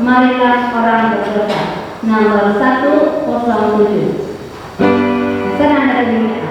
Marilah orang berdoa. Nomor 107. Senang dari dunia.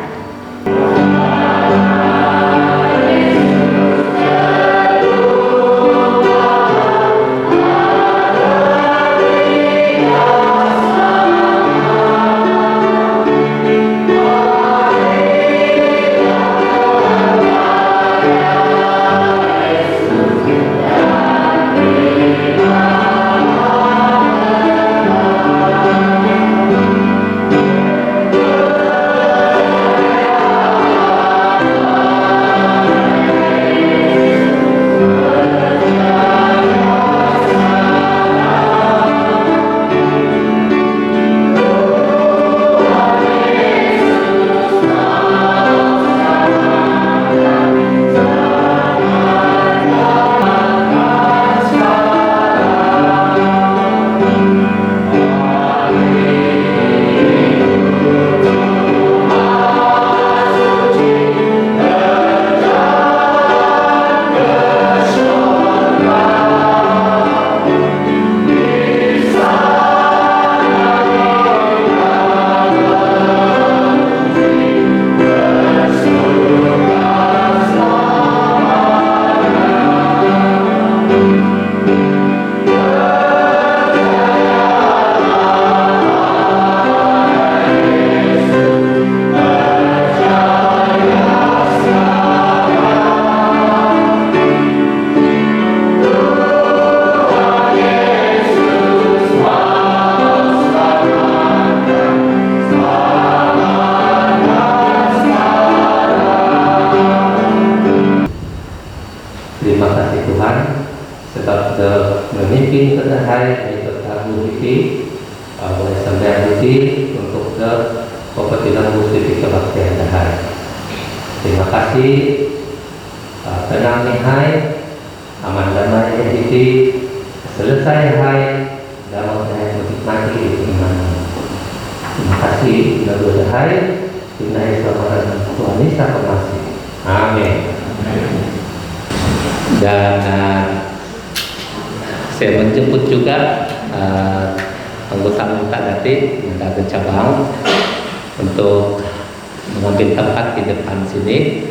Terima kasih Tuhan sebab sudah memimpin kita hari ini tertamu ini oleh sampai ini untuk ke kompetilan musik kebaktian hari. Terima kasih tenang nih hai aman damai ini selesai hai dalam saya menikmati iman. Terima kasih sudah hai dinai sama Tuhan Yesus pengasih. Amin. Dan saya menjemput juga anggota-anggota Datin yang dari cabang untuk mengambil tempat di depan sini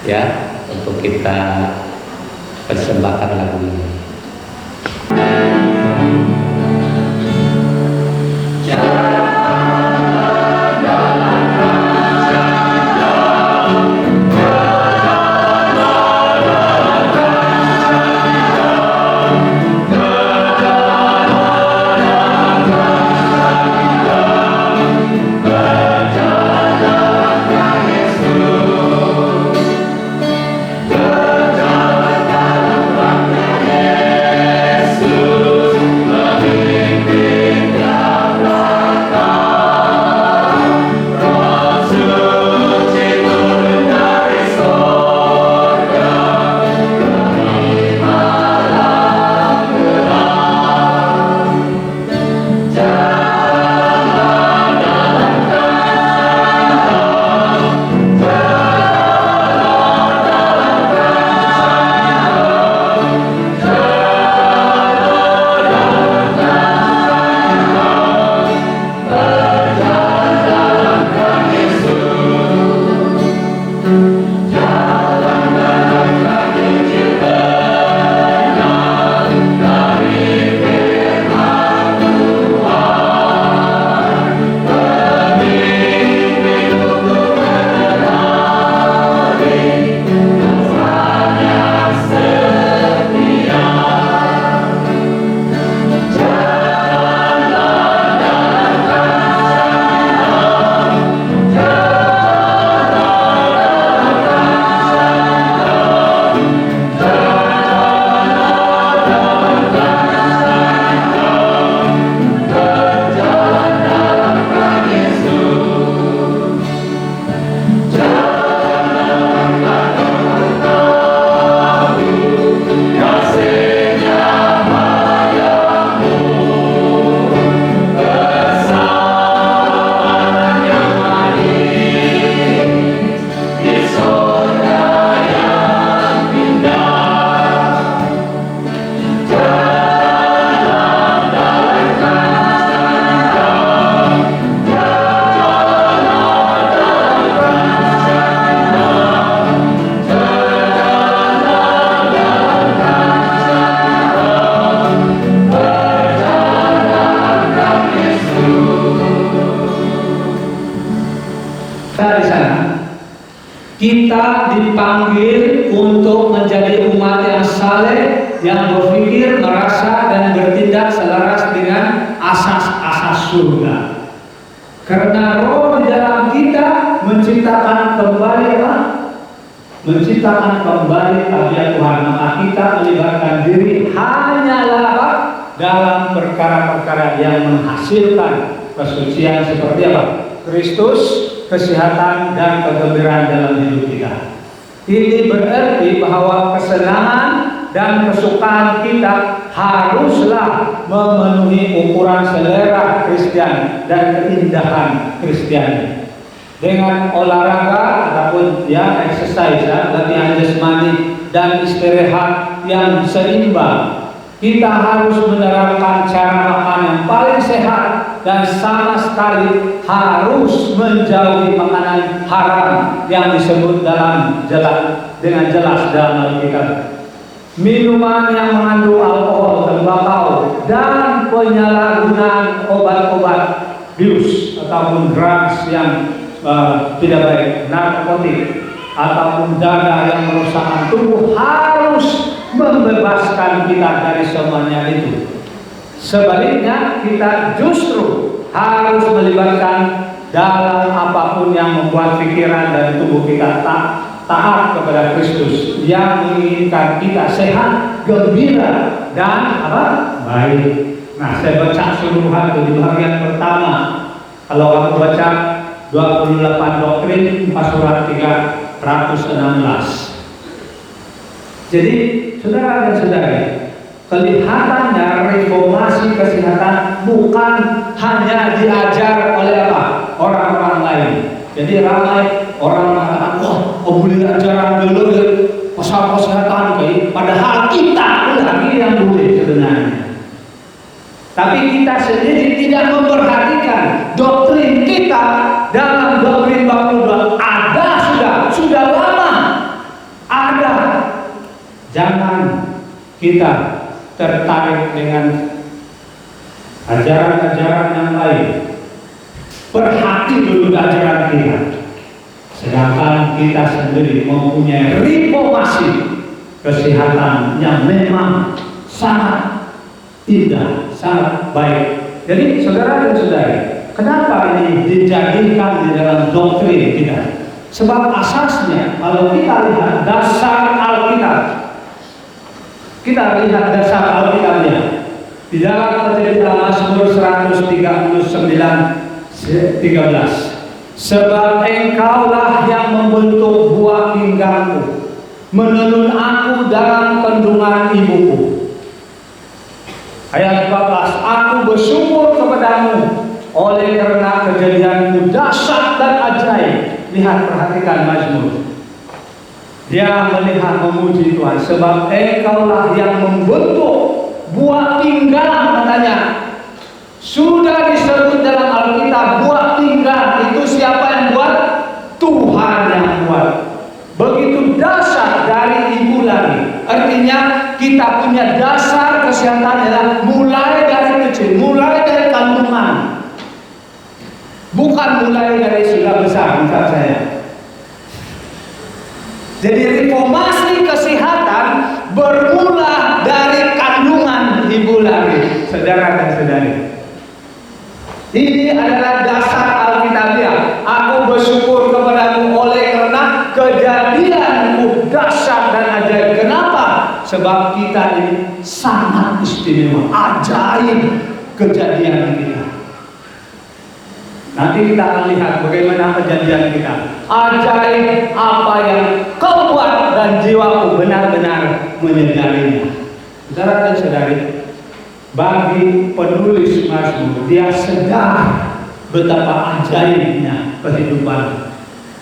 ya untuk kita persembahkan lagu ini. Yeah. dipanggil untuk menjadi umat yang saleh, yang berpikir, merasa, dan bertindak selaras dengan asas-asas surga. Karena roh di dalam kita menciptakan kembali apa? Menciptakan kembali tabiat Tuhan. Maka kita melibatkan diri hanyalah apa? Dalam perkara-perkara yang menghasilkan kesucian seperti apa? Kristus, kesehatan, dan kegembiraan dalam hidup kita. Ini berarti bahwa kesenangan dan kesukaan kita haruslah memenuhi ukuran selera Kristen dan keindahan Kristen. Dengan olahraga ataupun ya exercise, latihan jasmani dan istirahat yang seimbang, kita harus menerapkan cara makan yang paling sehat dan sama sekali harus menjauhi makanan haram yang disebut dengan jelas dalam Alkitab. Minuman yang mengandung alkohol, tembakau, dan penyalahgunaan obat-obat bius ataupun drugs yang tidak baik, narkotik ataupun dada yang merusakkan tubuh harus membebaskan kita dari semuanya itu. Sebaliknya kita justru harus melibatkan dalam apapun yang membuat pikiran dan tubuh kita taat kepada Kristus yang menginginkan kita sehat, gembira, dan apa? Baik. Nah, saya baca seluruhan di bagian pertama. Kalau aku baca 28 doktrin, surat 316. Jadi, saudara dan saudari, kelihatannya reformasi kesehatan bukan hanya diajar oleh apa? Orang-orang lain. Jadi ramai orang mengatakan, wah, boleh ajaran dulu ya, pasal kesehatan kayak. Padahal kita lagi yang boleh sebenarnya. Tapi kita sendiri tidak memperhatikan doktrin kita dalam doktrin Baptisan ada sudah lama ada. Jangan kita tertarik dengan ajaran-ajaran yang lain. Perhati dulu ajaran kita. Sedangkan kita sendiri mempunyai reformasi kesehatan yang memang sangat indah, sangat baik. Jadi saudara dan saudari, kenapa ini dijadikan di dalam doktrin kita? Sebab asasnya kalau kita lihat dasar Alkitab, kita lihat dasar Alkitabnya di dalam Kejadian Mazmur 139:13. Sebab engkaulah yang membentuk buah pinggangku, menenun aku dalam kandungan ibuku. Ayat 14, aku bersyukur kepadamu oleh karena kejadianmu dahsyat dan ajaib. Lihat, perhatikan Mazmur. Dia melihat memuji Tuhan. Sebab engkaulah yang membentuk buah pinggang, katanya. Sudah disebut dalam Alkitab buah pinggang itu siapa yang buat? Tuhan yang buat. Begitu dasar dari ibu lagi. Artinya kita punya dasar kesehatan adalah mulai dari kecil, mulai dari kandungan. Bukan mulai dari sudah besar, menurut saya. Jadi reformasi kesehatan bermula dari kandungan ibu lagi, saudara dan saudari. Ini adalah dasar Alkitabiah. Aku bersyukur kepadamu oleh karena kejadianmu dahsyat dan ajaib. Kenapa? Sebab kita ini sangat istimewa, ajaib kejadian kita. Nanti kita akan lihat bagaimana kejadian kita. Ajaib apa yang kau buat dan jiwaku benar-benar menyadarinya. Saudara dan saudari, bagi penulis Mazmur, dia sadar betapa ajaibnya kehidupan.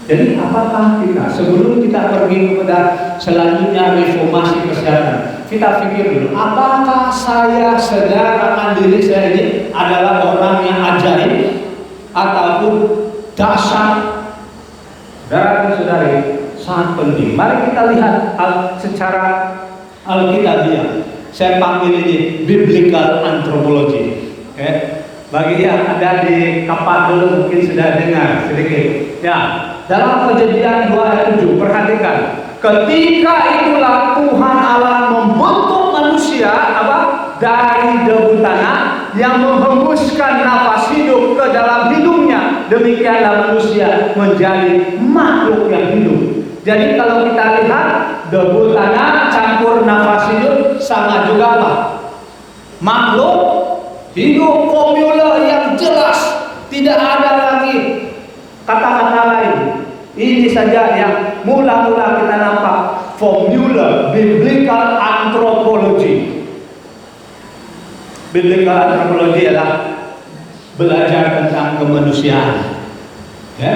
Jadi apakah kita sebelum kita pergi kepada selanjutnya reformasi kesehatan, kita pikir dulu, apakah saya sadar akan diri saya ini adalah orang yang ajaib ataupun dahsyat? Saudara dan saudari, sangat penting. Mari kita lihat secara Alkitabiah. Saya panggil ini biblical anthropology. Bagi yang ada di kapal dulu mungkin sudah dengar sedikit. Ya, dalam Kejadian 2 ayat 7, perhatikan. Ketika itulah Tuhan Allah membentuk manusia dari debu tanah yang menghembuskan nafas hidup ke dalam hidungnya. Demikianlah manusia menjadi makhluk yang hidup. Jadi kalau kita lihat debu tanah campur nafas hidup sama juga apa? Makhluk hidup, formula yang jelas, tidak ada lagi kata-kata lain. Ini saja yang mula-mula kita nampak formula biblical anthropology. Biblical anthropology adalah belajar tentang kemanusiaan. Ya.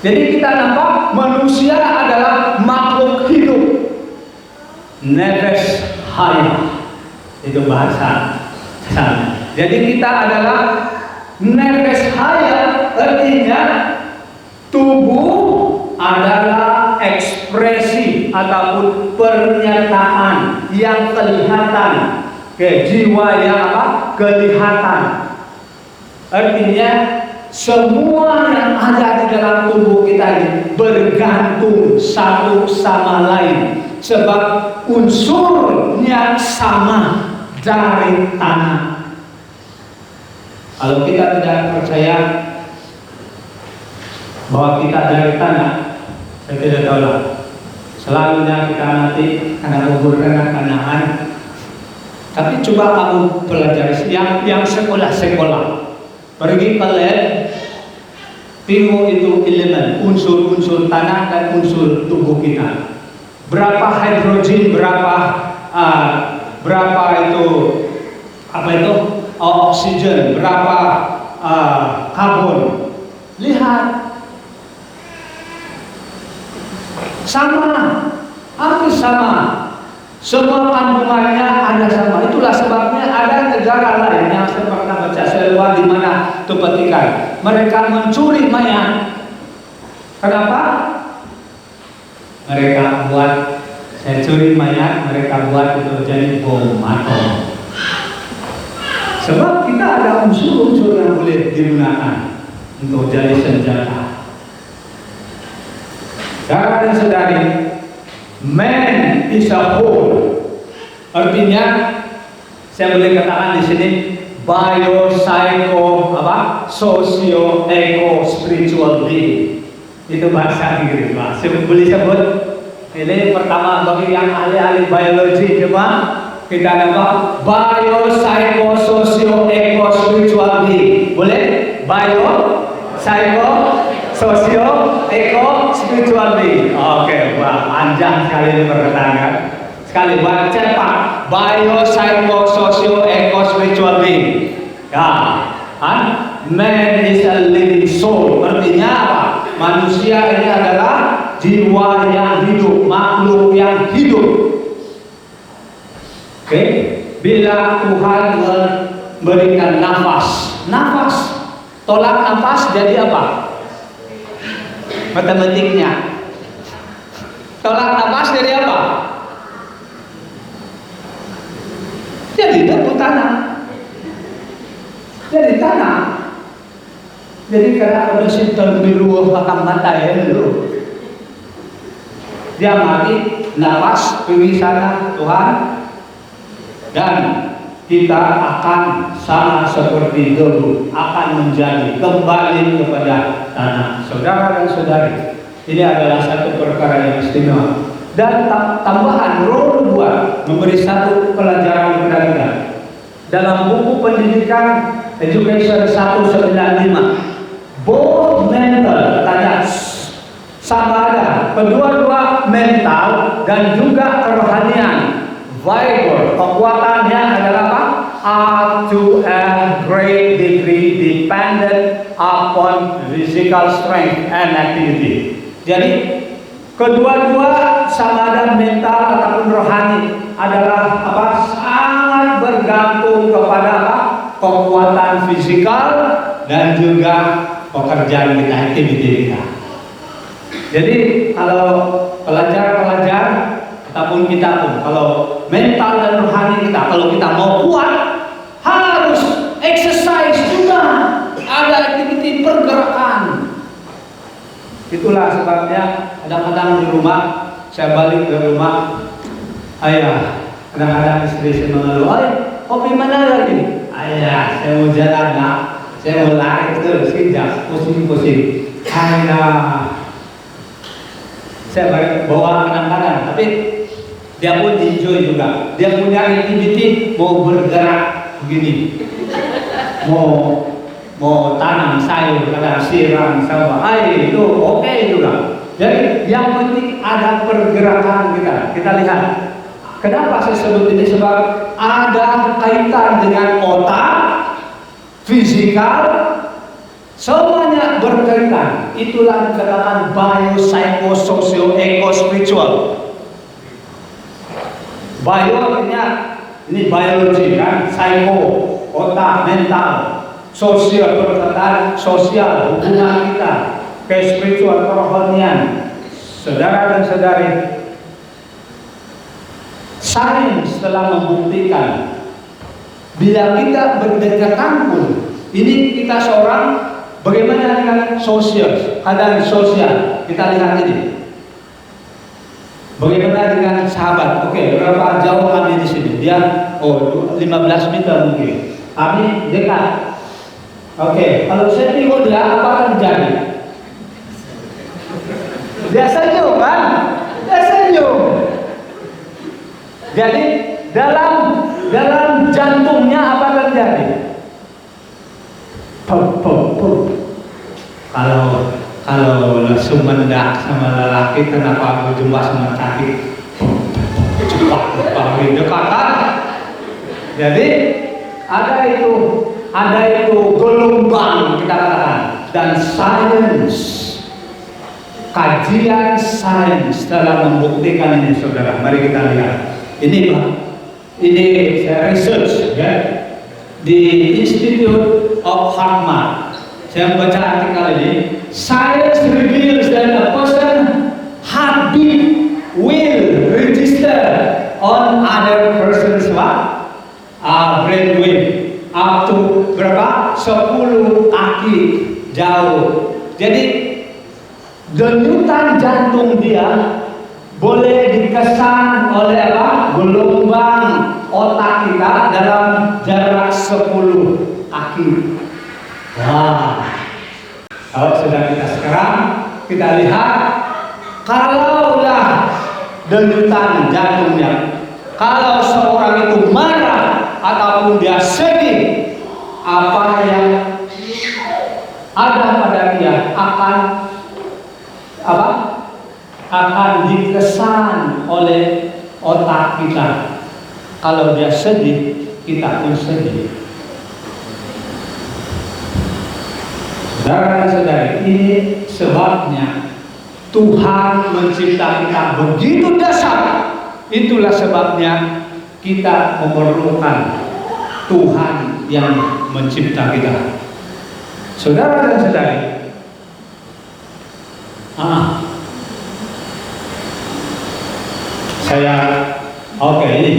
Jadi kita nampak manusia adalah makhluk hidup, nefes hayah. Itu bahasa sana. Jadi kita adalah nefes hayah, artinya tubuh adalah ekspresi ataupun pernyataan yang kelihatan, jiwa yang kelihatan. Artinya semua yang ada di dalam tubuh kita ini bergantung satu sama lain, sebab unsurnya sama dari tanah. Kalau kita tidak percaya bahwa kita dari tanah, saya tidak tahu lah. Selalunya kita nanti akan kuburkan tanahan. Tapi coba kamu pelajari yang sekolah. Pergi ke lab, tengok itu elemen, unsur-unsur tanah dan unsur tubuh kita. Berapa hidrogen, berapa itu oksigen, berapa karbon. Lihat, sama, hampir sama. Semua kandungannya ada sama. Itulah sebabnya ada negara lain yang saya pernah baca seluar di mana itu petikan. Mereka mencuri mayat. Kenapa? Mereka buat, saya curi mayat, mereka buat itu jadi bom atom. Sebab kita ada unsur-unsur yang boleh digunakan untuk jadi senjata. Saudara dan saudari, man is a whole. Artinya, saya boleh katakan di sini bio, psycho, socio, eco, spiritual being. Itu bahasa Inggris, Pak. Saya boleh sebut. Ini pertama bagi yang ahli-ahli biologi, coba kita nampak bio, psycho, socio, eco, spiritual being. Boleh? Bio, psycho, socio, eco, spiritual being. Oke, wah, panjang sekali ini perkataan. Sekali baca cepat. Bio, psycho, socio, eco, spiritual being. Ya, man is a living soul. Artinya apa? Manusia ini adalah jiwa yang hidup, makhluk yang hidup. Oke, bila Tuhan memberikan nafas, tolak nafas jadi apa? Matematiknya. Tolak nafas jadi apa? Jadi debu tanah. Jadi tanah. Jadi karena ada sinten biru akan mata ya dulu. Dia mati, nafas pergi sana Tuhan, dan kita akan sama seperti debu, akan menjadi kembali kepada tanah. Saudara dan saudari, ini adalah satu perkara yang istimewa. Dan tambahan Roh Nubuat memberi satu pelajaran kepada kita. Dalam buku pendidikan Education 195, both mental, tanya sama ada kedua-dua mental dan juga kerohanian, vigor, kekuatannya adalah apa? Are to a great degree dependent upon physical strength and activity. Jadi kedua-dua sama ada mental ataupun rohani adalah apa? Sangat bergantung kepada apa? Kekuatan fisikal dan juga pekerjaan kita, aktiviti kita. Jadi kalau pelajar-pelajar ataupun kita pun, kalau mental dan rohani kita, kalau kita mau kuat, harus exercise juga, ada aktiviti pergerakan. Itulah sebabnya Kadang-kadang di rumah, saya balik ke rumah, ayah, kadang-kadang istri saya mengeluh, "Oi, kopi mana lagi?" "Ayah, saya mau jalan, Nak. Saya mau lari terus, sekejap, pusing-pusing." Ayah, saya balik bawa kadang-kadang, tapi dia pun enjoy juga. Dia punya activity mau bergerak begini, mau tanam sayur, kadang siram sama, itu oke juga. Jadi yang penting ada pergerakan kita. Kita lihat. Kenapa saya sebut ini? Sebab ada kaitan dengan otak, fisikal, semuanya berkaitan. Itulah dikatakan biopsychosocial eco-spiritual. Bio artinya ini biologi kan, psycho, otak, mental, sosial berkaitan, sosial, hubungan kita, ke spiritual, kerohanian. Saudara dan saudari, sains telah membuktikan bila kita berdekatan pun, ini kita seorang, bagaimana dengan sosial, keadaan sosial, kita lihat ini. Bagaimana dengan sahabat? Oke, berapa jauh kami di sini? Dia 15 meter mungkin. Kami dekat. Oke, kalau saya tinggal dia, apa akan terjadi? Dia senyum kan? Dia senyum. Jadi dalam jantungnya apa terjadi? Pop. Kalau langsung mendak sama lelaki, kenapa berjumpa sama cantik? Cepat dekatan. Jadi ada itu gelombang, kita katakan, dan sains, kajian sains telah membuktikan ini, saudara. Mari kita lihat. Ini saya research ya di Institute of Harvard. Saya membaca artikel ini. Science reveals that a person heartbeat will register on other person's brain wave up to berapa? 10 kaki jauh. Jadi denyutan jantung dia boleh dikesan oleh gelombang otak kita dalam jarak 10 kaki. Wah, kalau sudah sekarang kita lihat, kalaulah denyutan jantungnya, kalau seorang itu marah ataupun dia sedih, apa yang ada pada dia akan dikesan oleh otak kita. Kalau dia sedih, kita pun sedih. Saudara dan saudari, ini sebabnya Tuhan mencipta kita begitu dasar. Itulah sebabnya kita memerlukan Tuhan yang mencipta kita. Saudara dan saudari, ini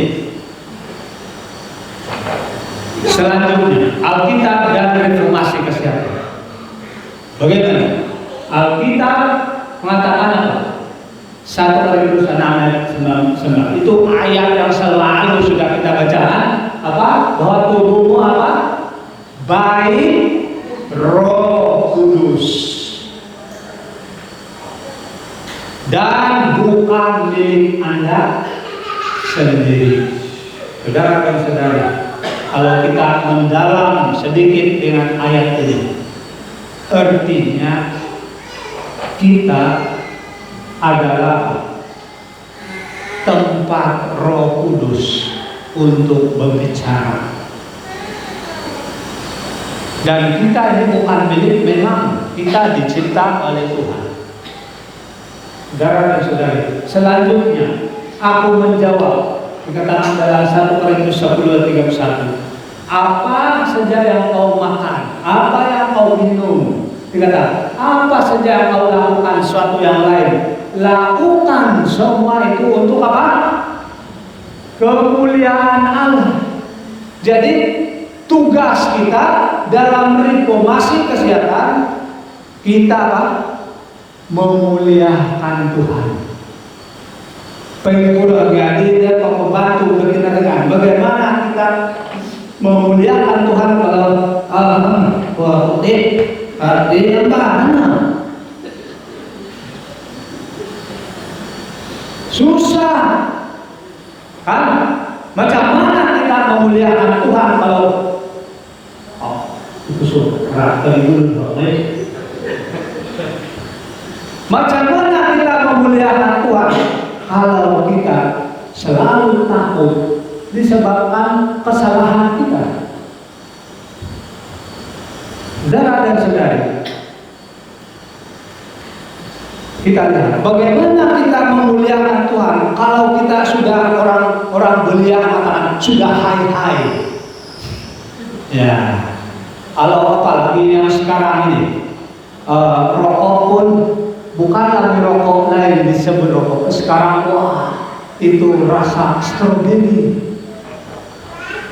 selanjutnya Alkitab dan reformasi kesehatan. Bagaimana? Alkitab mengatakan apa? 1 Korintus 6:9. Itu ayat yang selalu sudah kita baca. Bahwa tubuhmu baik Roh Kudus dan bukan milik Anda sendiri. Saudara dan saudara, kalau kita mendalam sedikit dengan ayat ini, artinya kita adalah tempat Roh Kudus untuk berbicara. Dan kita ini bukan milik, memang kita dicipta oleh Tuhan. Saudara dan saudari, selanjutnya aku menjawab, dikatakan dalam 1 Korintus 10:31, apa saja yang kau makan, apa yang kau minum, dikatakan apa saja yang kau lakukan, suatu yang lain, lakukan semua itu untuk apa? Kemuliaan Allah. Jadi tugas kita dalam reformasi kesehatan, kita memuliakan Tuhan. Pengikut lagi dia pembantu berkenaan bagaimana kita memuliakan Tuhan kalau di mana susah kan? Macam mana kita memuliakan Tuhan kalau itu surat dulu. Macam mana kita memuliakan Tuhan kalau kita selalu takut disebabkan kesalahan kita? Saudara dan saudari, kita lihat bagaimana kita memuliakan Tuhan kalau kita sudah orang belia mengatakan sudah hai. Ya, kalau apalagi yang sekarang ini rokok pun bukan lagi rokok lain disebut rokok. Sekarang wah itu rasa stroberi.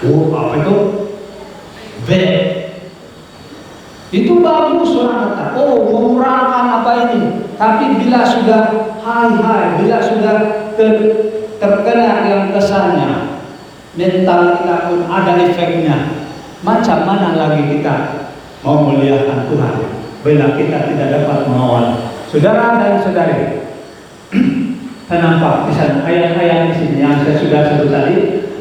Apa itu? Vape. Itu bagus orang kata. Mengurangkan apa ini. Tapi bila sudah hai, bila sudah terkena yang kesannya, mental kita pun ada efeknya. Macam mana lagi kita memuliakan Tuhan bila kita tidak dapat mengawal? Saudara dan saudari, saya nampak di sana ayat-ayat di sini yang saya sudah sebut tadi.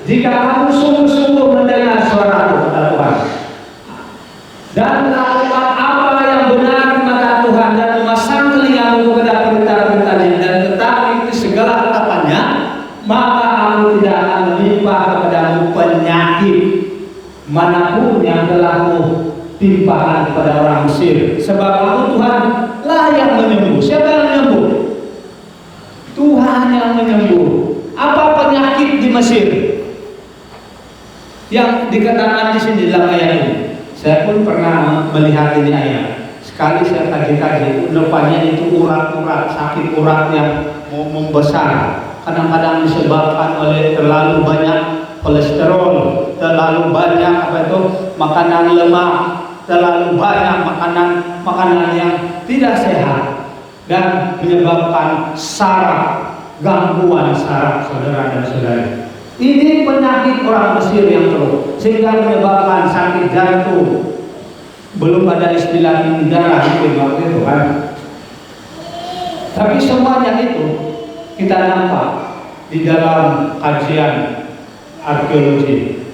Jika kamu sungguh-sungguh mendengar suara kata Tuhan dan melakukan apa yang benar di mata Tuhan dan memasang telingamu kepada perintah-perintahnya dan tetap mengikuti segala katapannya, maka aku tidak akan menimpa kepadamu penyakit manapun yang telah timpakan kepada orang Mesir. Sebab aku Tuhan lah yang menyembuh. Siapa yang menyembuh? Tuhan yang menyembuh. Apa penyakit di Mesir yang dikatakan di sini dalam ayat ini? Saya pun pernah melihat ini ayat. Sekali saya kaji-kaji, rupanya itu urat-urat, sakit urat yang membesar. Kadang-kadang disebabkan oleh terlalu banyak kolesterol, terlalu banyak makanan lemak, terlalu banyak makanan yang tidak sehat dan menyebabkan saraf, gangguan saraf, saudara dan saudari. Ini penyakit orang Mesir yang teruk sehingga menyebabkan sakit jantung. Belum ada istilah tinggi darah itu waktu itu kan. Tapi semuanya itu kita nampak di dalam kajian arkeologi.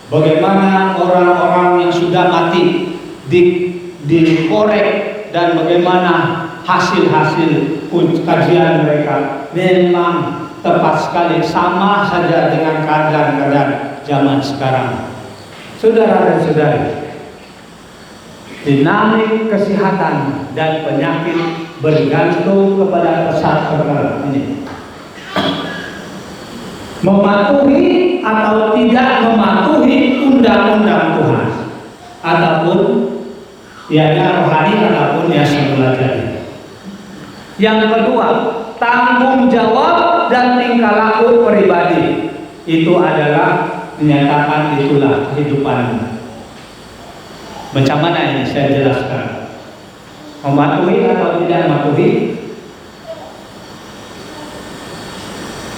Bagaimana orang-orang yang sudah mati dikorek dan bagaimana hasil-hasil kajian mereka memang tepat sekali, sama saja dengan keadaan zaman sekarang. Saudara dan saudari, dinamik kesehatan dan penyakit bergantung kepada kesadaran ini. Mematuhi atau tidak mematuhi undang-undang Tuhan, ataupun ianya rohani ataupun ya semula jadi. Yang kedua, tanggung jawab dan tingkah laku pribadi itu adalah menyatakan itulah kehidupan. Macam mana ini saya jelaskan. Mematuhi atau tidak mematuhi,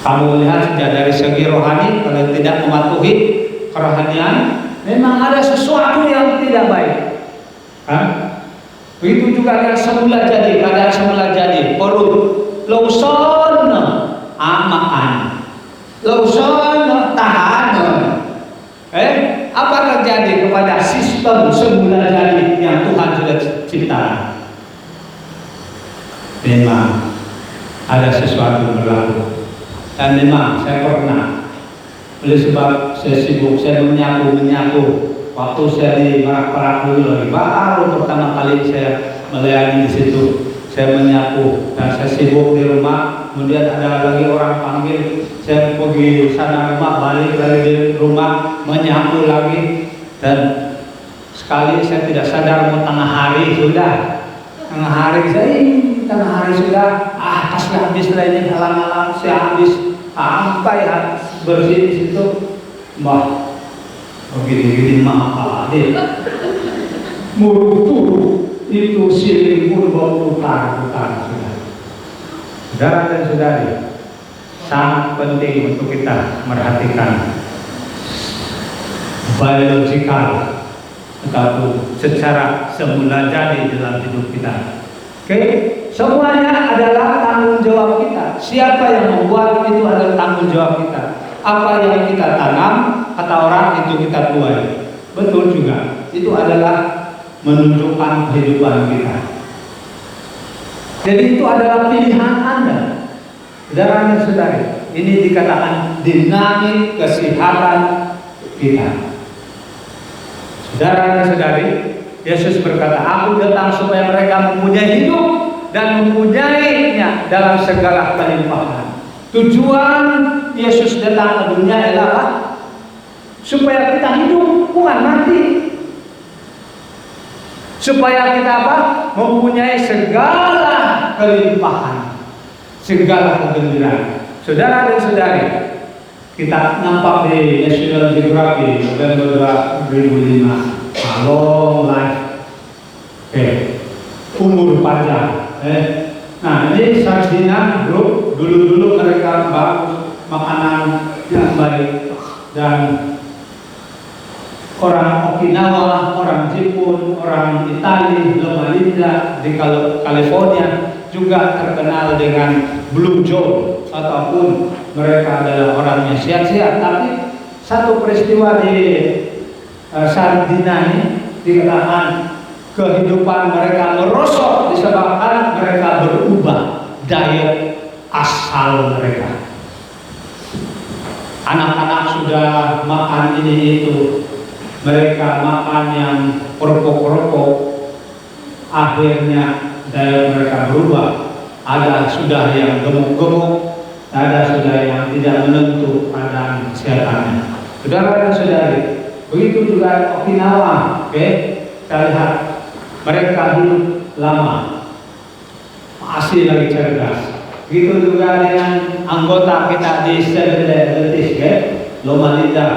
kamu lihat sejak dari segi rohani, kalau tidak mematuhi kerohanian, memang ada sesuatu yang tidak baik. Begitu juga yang semula jadi, keadaan semula jadi, perut lauson makan, lauson tahan. Apa terjadi kepada sistem semula jadi yang Tuhan sudah ciptakan? Memang ada sesuatu yang berlaku. Dan memang saya pernah, oleh sebab saya sibuk, saya menyapu. Waktu saya di Merak dulu lagi, baru pertama kali saya melayani di situ. Saya menyapu dan saya sibuk di rumah. Kemudian ada lagi orang panggil, saya pergi sana rumah, balik lagi di rumah, menyapu lagi. Dan sekali saya tidak sadar mau tengah hari sudah. Tengah hari sudah, kasih habis lah ini halang-halang, saya habis sampai bersih di situ. Begini maaf deh. Muru itu siling pun berputar-putar. Saudara dan saudari, sangat penting untuk kita merhatikan biologikal ataupun secara semula jadi dalam hidup kita. Oke, semuanya adalah tanggung jawab kita. Siapa yang membuat itu adalah tanggung jawab kita. Apa yang kita tanam kata orang itu kita tuai. Betul juga. Itu adalah menunjukkan kehidupan kita. Jadi itu adalah pilihan Anda. Saudara dan saudari, ini dikatakan dinamik kesehatan kita. Saudara dan saudari, Yesus berkata, aku datang supaya mereka mempunyai hidup dan mempunyainya dalam segala kelimpahan. Tujuan Yesus datang ke dunia adalah apa? Supaya kita hidup, bukan mati. Supaya kita apa? Mempunyai segala kelimpahan, segala kegembiraan. Saudara dan saudari, kita nampak di National Geographic November 2005, long life, umur panjang. Nah, ini sarjina grup, dulu mereka bagus, makanan yang baik, dan orang Okinawa, orang Jepun, orang Italia, Loma Linda di California juga terkenal dengan Blue Joe, ataupun mereka adalah orang yang sehat-sehat. Tapi satu peristiwa di Sardinia ini dikatakan kehidupan mereka merosot disebabkan mereka berubah diet asal mereka. Anak-anak sudah makan ini itu, mereka makan yang kerupuk-kerupuk, akhirnya diet mereka berubah. Ada sudah yang gemuk-gemuk, ada sudah yang tidak menentu keadaan kesehatannya. Saudara dan saudari, begitu juga Okinawa, kita lihat mereka hidup lama, masih lagi cerdas. Begitu juga dengan anggota kita di Seventh Loma Linda,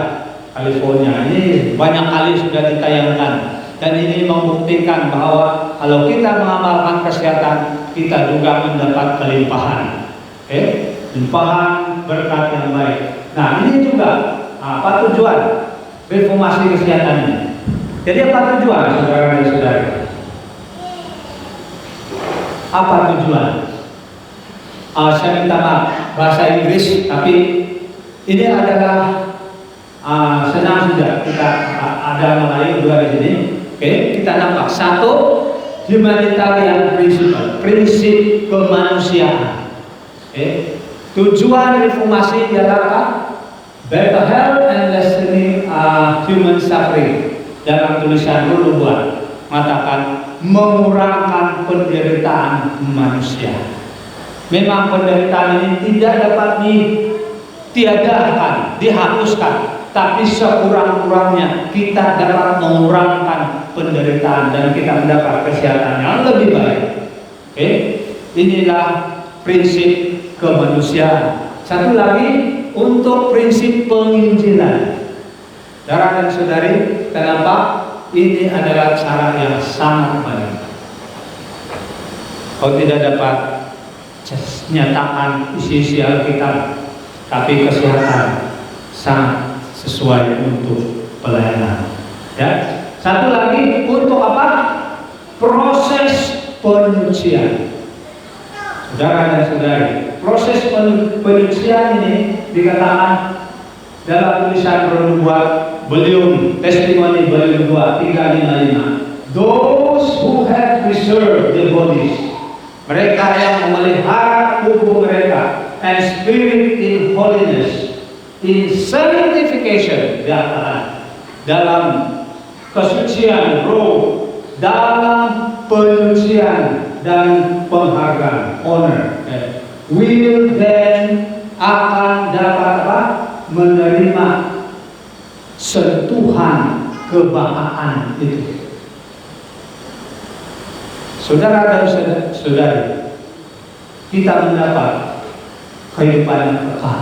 California. Ini banyak kali sudah ditayangkan, dan ini membuktikan bahwa kalau kita mengamalkan kesehatan, kita juga mendapat kelimpahan. Limpahan berkat yang baik. Nah, ini juga apa tujuan reformasi kesehatan ini? Jadi apa tujuan, saudara dan saudari? Apa tujuan? Saya minta maaf bahasa Inggris, tapi ini adalah senang sudah kita ada Melayu dua di sini. Kita nampak satu, humanitarian principle, prinsip kemanusiaan. Tujuan reformasi adalah apa? Better health and lessening human suffering. Dalam tulisan dulu buat mengatakan mengurangkan penderitaan manusia. Memang penderitaan ini tidak dapat ditiadakan, dihapuskan, tapi sekurang-kurangnya kita dapat mengurangkan penderitaan dan kita mendapat kesehatan yang lebih baik. Inilah prinsip kemanusiaan. Satu lagi untuk prinsip penginjilan. Saudara dan saudari, kenapa? Ini adalah cara yang sangat baik. Kau tidak dapat nyatakan isi-isi Alkitab, tapi kesehatan sangat sesuai untuk pelayanan. Ya. Satu lagi untuk apa? Proses penyucian. Saudara dan saudari, proses penyucian ini dikatakan dalam tulisan Nubuat volume testimoni volume 2 355. Those who have preserved their bodies, mereka yang memelihara tubuh mereka, and spirit in holiness, in sanctification, dalam kesucian roh, dalam penyucian dan penghargaan, honor, will then akan dapat apa? Menerima sentuhan kebanggaan itu. Saudara dan saudari, kita mendapat kehidupan yang kekal.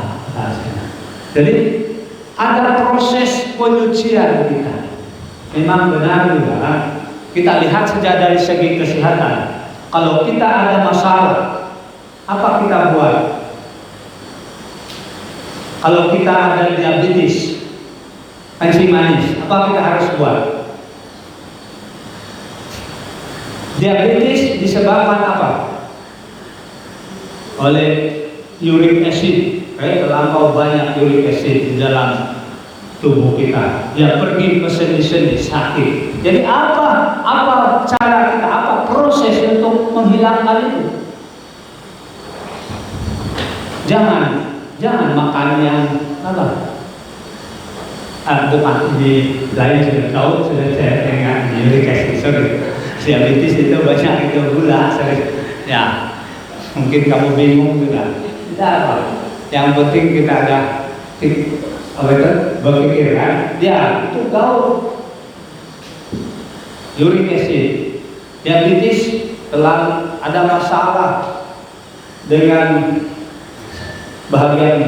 Jadi ada proses penyucian kita. Memang benar juga Kita lihat saja dari segi kesehatan. Kalau kita ada masalah, apa kita buat? Kalau kita ada diabetes, kencing manis, apa kita harus buat? Diabetes disebabkan apa? Oleh uric acid. Terlampau banyak uric acid di dalam tubuh kita. Dia pergi ke sendi-sendi sakit. Jadi apa cara kita, apa proses untuk menghilangkan itu? Jangan makan yang apa? Bukan ini lain sudah tahu, sudah saya ingat uric acid. Sorry, diabetes itu banyak itu gula. Sorry. Ya, mungkin kamu bingung juga. Tidak apa. Yang penting kita ada berpikir kan, ya itu gaul, uric acid, diabetes telah ada masalah dengan bagian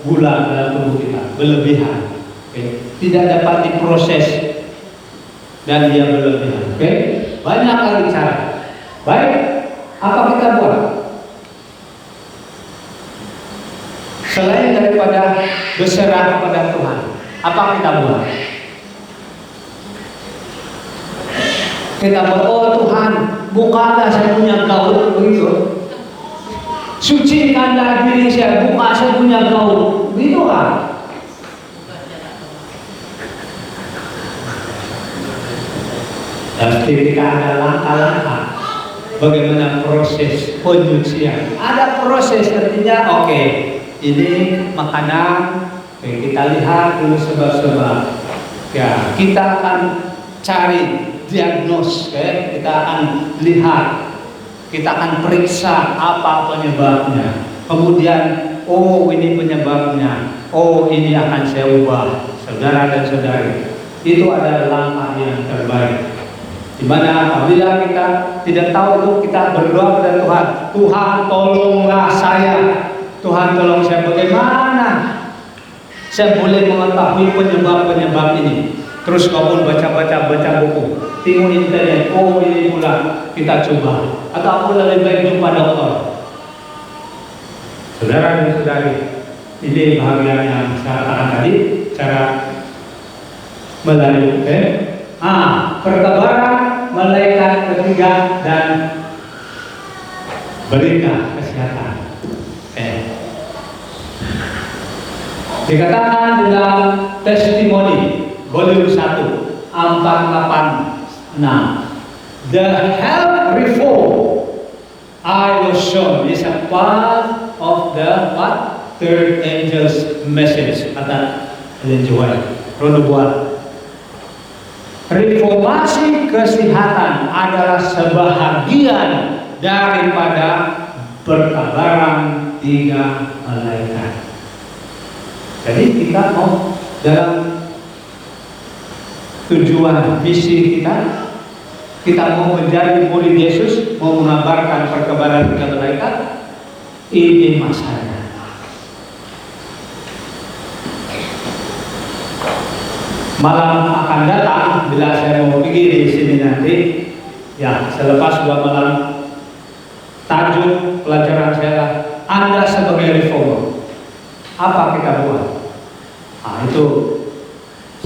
gula dalam tubuh kita berlebihan, tidak dapat diproses dan dia berlebihan. Banyak lagi cara. Baik, apa kita buat? Selain daripada berserah kepada Tuhan, apa kita buat? Kita buat, oh Tuhan, bukalah saya punya gaul, begitu. Sucikanlah diri saya, buka saya punya gaul, begitu kan? Pasti kita ada langkah-langkah. Bagaimana proses penyucian? Ada proses, artinya oke. Ini makanan, kita lihat dulu sebab-sebab. Ya, kita akan cari diagnos, kita akan lihat, kita akan periksa apa penyebabnya. Kemudian, oh ini penyebabnya, oh ini akan saya ubah, saudara dan saudari. Itu adalah langkah yang terbaik. Di mana apabila kita tidak tahu itu, kita berdoa kepada Tuhan, Tuhan tolonglah saya. Tuhan tolong saya, bagaimana saya boleh mengetahui penyebab-penyebab ini. Terus kau pun baca buku, tengok internet, oh ini pula kita coba. Atau pula lebih baik jumpa dokter. Saudara dan saudari, ini bahagian yang saya katakan tadi, cara melalui perkabaran malaikat ketiga dan berita kesehatan. Dikatakan dalam testimoni volume 1 486, the health reform I was shown is a part of the third angel's message. Kata Ellen G. White, Ronobuat. Reformasi kesehatan adalah sebahagian daripada perkabaran tiga malaikat. Jadi kita mau dalam tujuan misi kita mau menjadi murid Yesus, mau mengabarkan perkabaran tiga malaikat. Ini masanya. Malam akan datang bila saya mau pergi di sini nanti, ya selepas 2 malam, tajuk pelajaran saya Anda sebagai reformer. Apa kita buat? Itu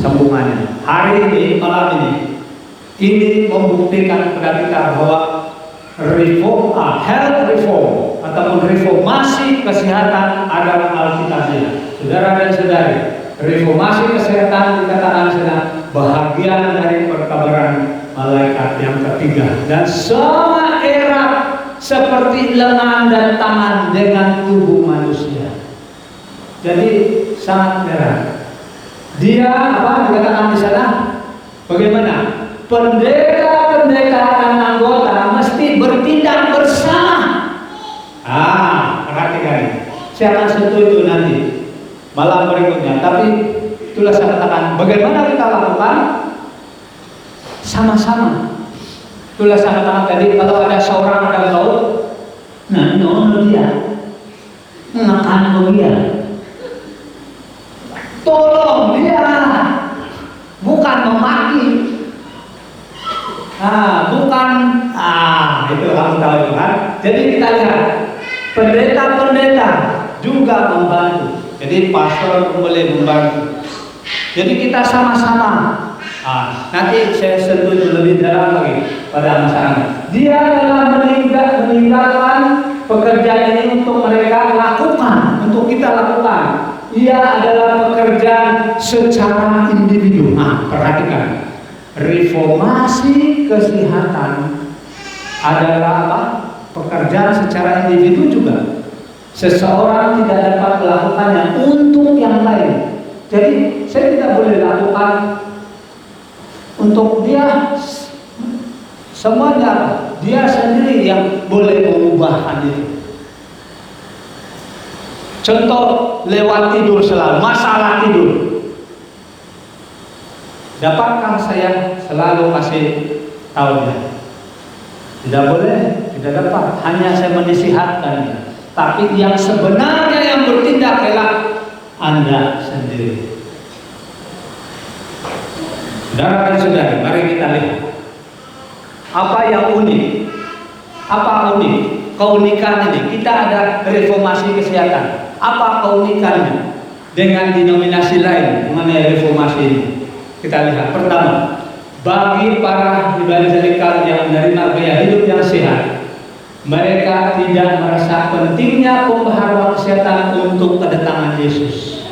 sambungannya. Hari ini, malam ini membuktikan kepada kita bahwa health reform ataupun reformasi kesehatan adalah Alkitabiah. Saudara dan saudari, reformasi kesehatan dikatakan sudah bahagian dari perkabaran malaikat yang ketiga, dan semua erat seperti lengan dan tangan dengan tubuh manusia. Jadi sangat erat. Dia apa dikatakan di sana? Bagaimana? Pendeta-pendeta dan anggota mesti bertindak bersama. Perhatikan. Saya akan sentuh itu nanti malam berikutnya. Tapi itulah saya katakan, bagaimana kita lakukan? Sama-sama. Itulah saya katakan tadi, kalau ada seorang ada gaul, dia menekan dia. Tolong dia, bukan memaki. Bukan, itu kamu tahu kan? Jadi kita lihat, pendeta-pendeta juga membantu. Jadi pastor boleh membantu. Jadi kita sama-sama. Nanti saya sentuh lebih dalam lagi pada masalah. Dia adalah meninggalkan pekerjaan ini untuk mereka lakukan, untuk kita lakukan. Ia adalah pekerjaan secara individu. Perhatikan, reformasi kesehatan adalah apa? Pekerjaan secara individu juga. Seseorang tidak dapat melakukannya untuk yang lain. Jadi saya tidak boleh lakukan untuk dia semuanya. Dia sendiri yang boleh mengubah itu. Contoh, lewat tidur selalu, masalah tidur. Dapatkah saya selalu kasih tahu dia? Tidak boleh, tidak dapat. Hanya saya menasihatkan. Tapi yang sebenarnya yang bertindak adalah Anda sendiri. Saudara dan saudari, mari kita lihat apa yang unik. Apa unik? Keunikan ini, kita ada reformasi kesehatan. Apa keunikannya dengan denominasi lain mengenai reformasi ini? Kita lihat. Pertama, bagi para evangelikal yang menerima gaya hidup yang sehat, mereka tidak merasa pentingnya pembaharuan kesehatan untuk kedatangan Yesus.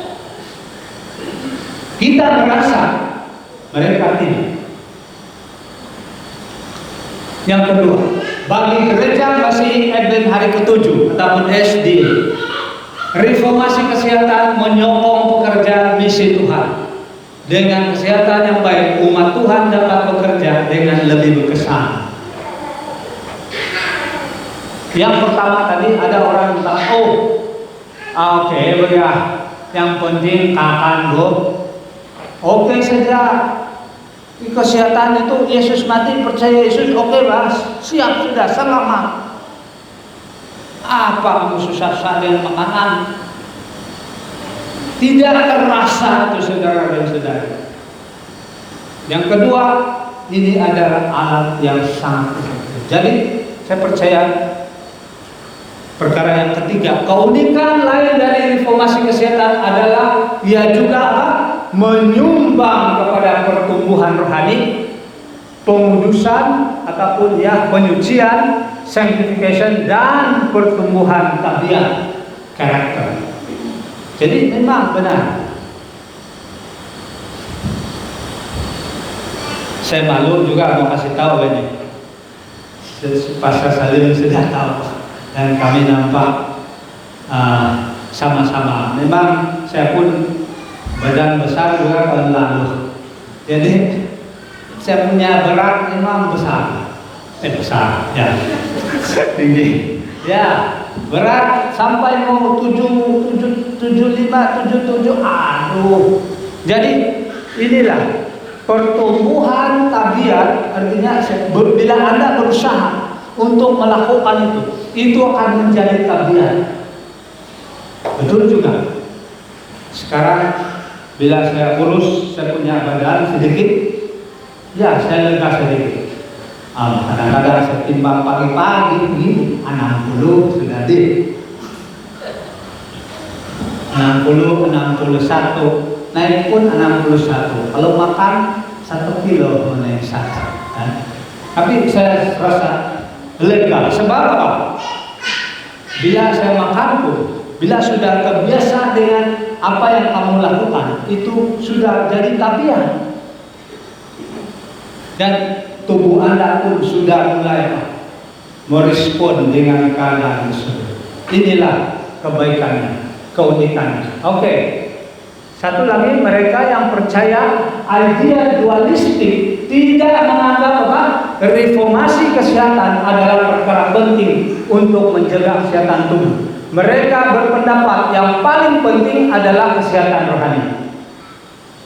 Kita merasa, mereka tidak. Yang kedua, bagi gereja masih Advent hari ke-7 ataupun SD, reformasi kesehatan menyokong pekerjaan misi Tuhan. Dengan kesehatan yang baik, umat Tuhan dapat bekerja dengan lebih berkesan. Yang pertama tadi ada orang bilang, oke, yang penting akan go. Oke saja. Kesehatan itu Yesus mati, percaya Yesus, oke Bang, siap sudah, selamat. Apa kamu susah-susah dengan makanan? Tidak terasa itu saudara dan saudari. Yang kedua, ini adalah alat yang sangat efektif. Jadi saya percaya perkara yang ketiga, keunikan lain dari reformasi kesehatan adalah ia juga menyumbang kepada pertumbuhan rohani, pengudusan ataupun penyucian, sanctification, dan pertumbuhan tabiat karakter. Jadi memang benar. Saya malu juga mau kasih tahu ini. Pastor Salim sudah tahu dan kami nampak sama-sama. Memang saya pun badan besar juga tahun lalu. Jadi saya punya berat memang besar. Besar ya. Tinggi. Ya, berat sampai mau 75, 77. Aduh. Jadi inilah pertumbuhan tabiat, artinya bila Anda berusaha untuk melakukan itu akan menjadi tabiat. Betul juga. Sekarang bila saya kurus, saya punya badan sedikit, ya saya lega sedikit. Kadang-kadang saya timbang pagi-pagi begini, 60 sudah deh. 60, 61, naik pun 61. Kalau makan 1 kilo naik 1. Tapi saya rasa lega. Sebab apa? Bila saya makan pun, bila sudah terbiasa dengan apa yang kamu lakukan, itu sudah jadi tabiat. Dan tubuh Anda pun sudah mulai merespon dengan keadaan tersebut. Inilah kebaikannya, keunikannya. Oke. Satu lagi, mereka yang percaya idea dualistik tidak menganggap reformasi kesehatan adalah perkara penting untuk menjaga kesehatan tubuh. Mereka berpendapat yang paling penting adalah kesehatan rohani.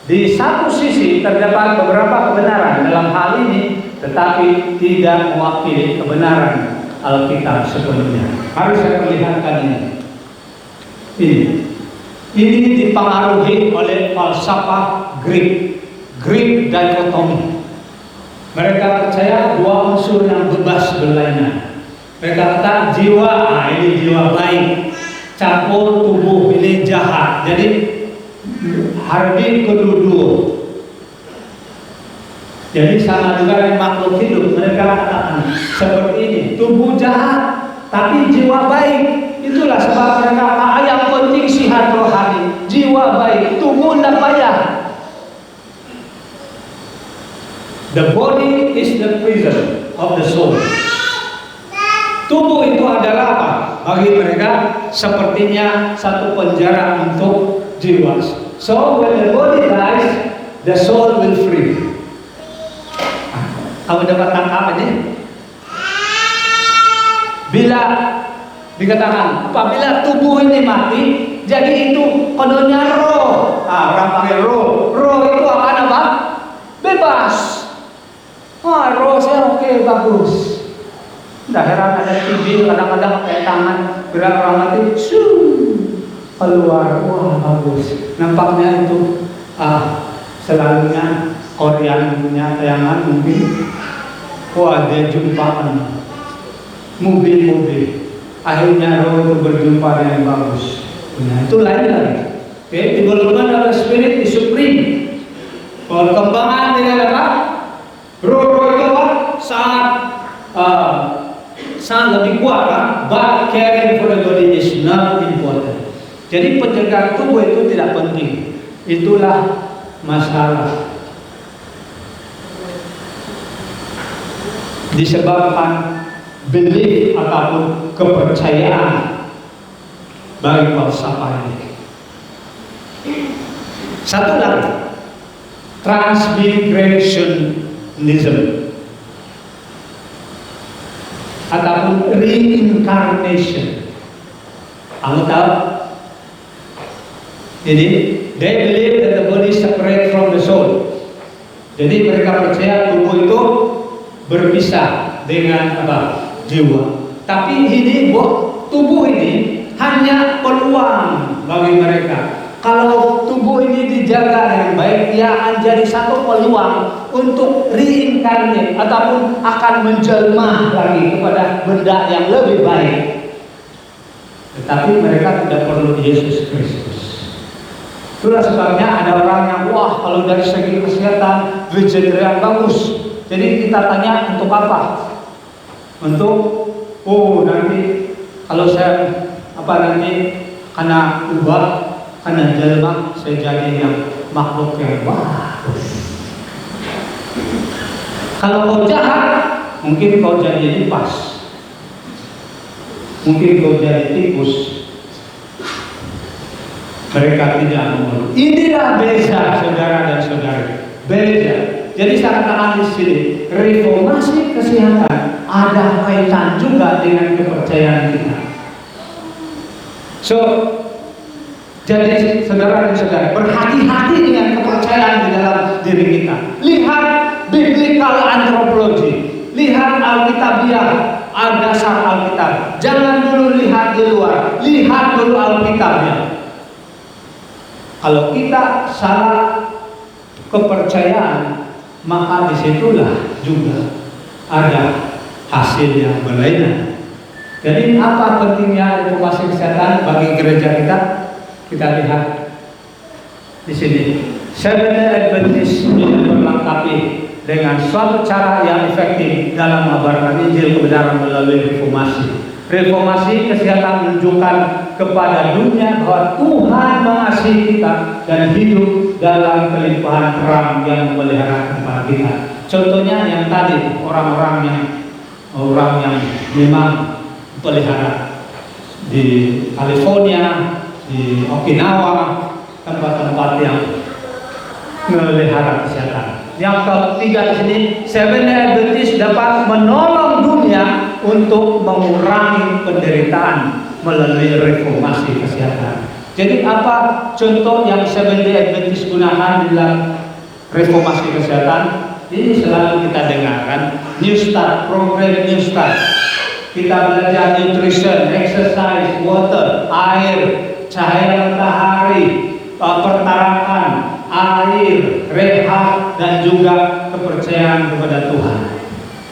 Di satu sisi terdapat beberapa kebenaran dalam hal ini, tetapi tidak mewakili kebenaran Alkitab sepenuhnya. Mari saya perlihatkan ini. Ini dipengaruhi oleh falsafah Greek dikotomi. Mereka percaya dua unsur yang bebas berlainan. Mereka kata jiwa, ini jiwa baik, campur tubuh ini jahat. Jadi harbi kedua-dua. Jadi sama juga dengan makhluk hidup. Mereka katakan seperti ini, tubuh jahat tapi jiwa baik. Itulah sebab mereka kata yang penting sihat rohani, jiwa baik, tubuh tidak payah. The body is the prison of the soul. Tubuh itu adalah apa? Bagi mereka sepertinya satu penjara untuk jiwa. So when the body dies, the soul will free. Kamu dapat tangkap ini? Bila dikatakan apabila tubuh ini mati, jadi itu kononnya roh. Orang panggil roh. Roh itu akan apa? Bebas. Roh saya oke, bagus. Tidak heran ada TV kadang-kadang pakai tangan gerak orang mati, keluar, wah bagus. Nampaknya itu selalunya Koreanya tayangan mungkin, wah dia jumpaan mobil-mobil, akhirnya roh itu berjumpa yang bagus. Nah itu lain lagi. Oke, development of the spirit is supreme. Perkembangan dengan apa? Roh itu apa? Sangat lebih kuat kan? But caring for the body is not important. Jadi penjagaan tubuh itu tidak penting. Itulah masalah. Disebabkan belief ataupun kepercayaan bagi falsafah ini. Satu lagi, transmigrationism ataupun reincarnation. Kamu tahu? Jadi, they believe that the body is separate from the soul. Jadi mereka percaya tubuh itu berpisah dengan apa? Jiwa. Tapi ini tubuh ini hanya peluang bagi mereka. Kalau tubuh ini dijaga dengan baik, ia akan jadi satu peluang untuk reinkarnate ataupun akan menjelma lagi kepada benda yang lebih baik. Tetapi mereka tidak perlu Yesus Kristus. Itulah sebabnya ada orang yang wah kalau dari segi kesehatan vegetarian bagus. Jadi kita tanya untuk apa? Untuk nanti kalau saya nanti karena ubah, karena jelma saya jadi yang makhluk yang bagus. Kalau kau jahat, mungkin kau jadi lipas, mungkin kau jadi tikus. Mereka tidak mau. Inilah beza saudara dan saudari. Beza. Jadi saya katakan di sini, reformasi kesehatan ada kaitan juga dengan kepercayaan kita. So, jadi saudara dan saudara berhati-hati dengan kepercayaan di dalam diri kita. Lihat biblical anthropology, lihat Alkitabiah, dasar Alkitab. Jangan dulu lihat di luar, lihat dulu Alkitabnya. Kalau kita salah kepercayaan, maka disitulah juga ada hasil yang berlainan. Jadi apa pentingnya reformasi kesehatan bagi gereja kita? Kita lihat di sini. Seventh-day Adventist dilengkapi dengan suatu cara yang efektif dalam mengabarkan Injil kebenaran melalui reformasi. Reformasi kesehatan menunjukkan kepada dunia bahwa Tuhan mengasihi kita dan hidup dalam kelimpahan terang yang memelihara kehidupan kita. Contohnya yang tadi orang yang memang pelihara di California, di Okinawa, tempat-tempat yang memelihara kesehatan. Yang ketiga di sini, Seventh-day Adventist dapat menolong dunia untuk mengurangi penderitaan melalui reformasi kesehatan. Jadi apa contoh yang Seventh-day Adventist gunakan dalam reformasi kesehatan? Ini selalu kita dengarkan, New Start, program New Start. Kita belajar nutrition, exercise, water, air, cahaya matahari, pertarakan, air, rehat, dan juga kepercayaan kepada Tuhan.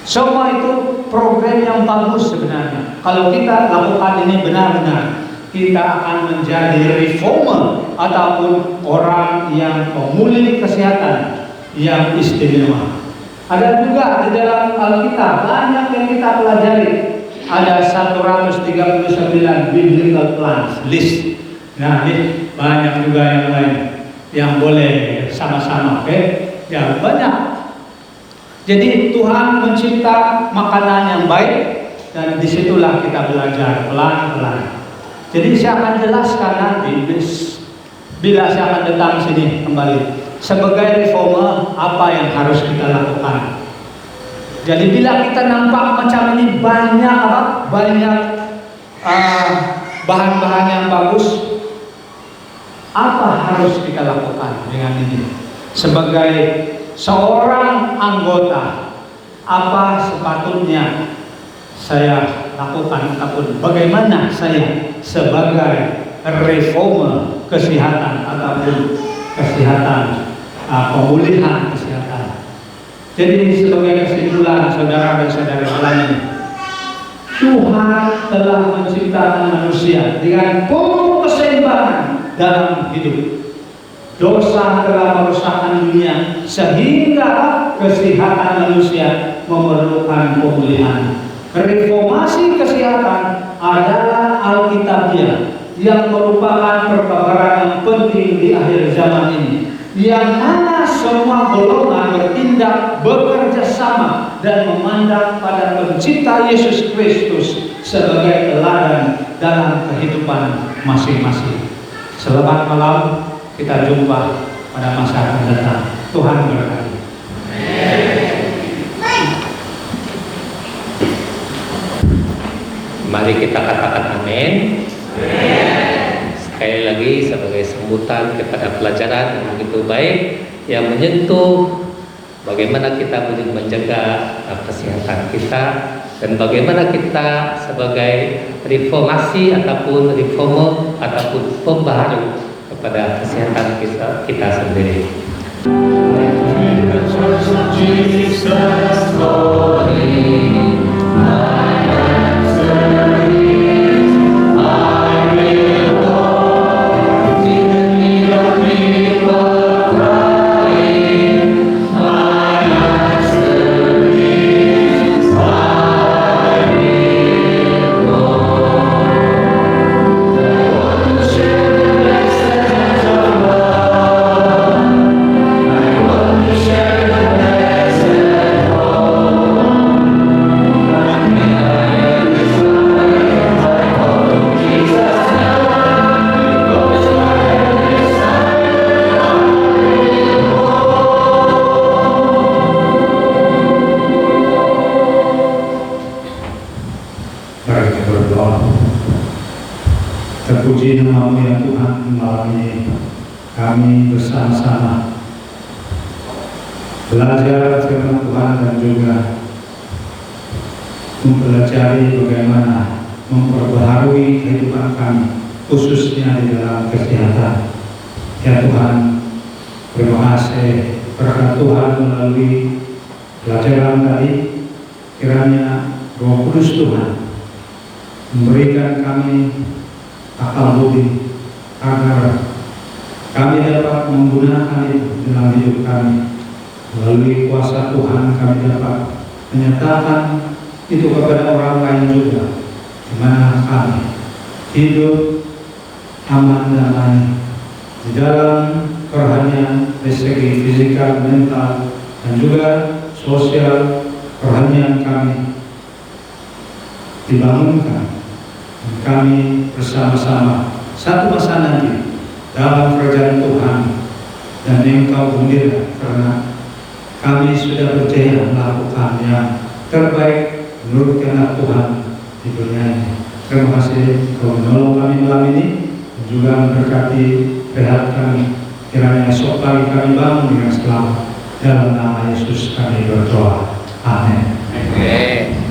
Semua itu program yang bagus sebenarnya. Kalau kita lakukan ini benar-benar, kita akan menjadi reformer ataupun orang yang memulih kesehatan yang istimewa. Ada juga di dalam Alkitab banyak yang kita pelajari. Ada 139 biblical plans list. Nah, ini banyak juga yang lain yang boleh sama-sama, oke? Ya, banyak. Jadi Tuhan mencipta makanan yang baik, dan disitulah kita belajar pelan-pelan. Jadi saya akan jelaskan nanti bila saya akan datang sini kembali sebagai reformer apa yang harus kita lakukan. Jadi bila kita nampak macam ini banyak bahan-bahan yang bagus, apa harus kita lakukan dengan ini? Sebagai seorang anggota, apa sepatutnya saya lakukan ataupun bagaimana saya sebagai reformer kesehatan ataupun kesehatan, pemulihan kesehatan. Jadi sebagai kesimpulan saudara dan saudara sekalian, Tuhan telah menciptakan manusia dengan penuh keseimbangan dalam hidup. Dosa telah merusakkan dunia sehingga kesehatan manusia memerlukan pemulihan. Reformasi kesehatan adalah Alkitabiah yang merupakan perkabaran yang penting di akhir zaman ini, yang mana semua golongan bertindak bekerja sama dan memandang pada pencipta Yesus Kristus sebagai teladan dalam kehidupan masing-masing. Selamat malam, kita jumpa pada masa akan datang. Tuhan berkati. Mari kita katakan amin. Sekali lagi sebagai sambutan kepada pelajaran yang begitu baik yang menyentuh bagaimana kita boleh menjaga kesehatan kita dan bagaimana kita sebagai reformasi ataupun reformer ataupun pembaharu kepada kesehatan kita sendiri. Terpuji nama-Mu ya Tuhan, malam ini kami bersama-sama belajar firman Tuhan dan juga mempelajari bagaimana memperbaharui kehidupan kami, khususnya di dalam kesehatan. Ya Tuhan, terima kasih berkat Tuhan melalui pelajaran tadi, kiranya Roh Kudus Tuhan memberikan kami akal budi agar kami dapat menggunakan itu dalam hidup kami. Melalui kuasa Tuhan kami dapat menyatakan itu kepada orang lain juga, di mana kami hidup aman damai di dalam kerohanian dari segi fisikal, mental, dan juga sosial. Kerohanian kami dibangunkan. Kami bersama-sama satu masa nanti dalam kerajaan Tuhan, dan Engkau gembira karena kami sudah berjaya melakukan yang terbaik menurut kehendak Tuhan di dunia ini. Terima kasih Engkau menolong kami malam ini dan juga memberkati rehat kami. Kiranya esok pagi kami bangun dengan selamat. Dalam nama Yesus kami berdoa. Amin. Amin.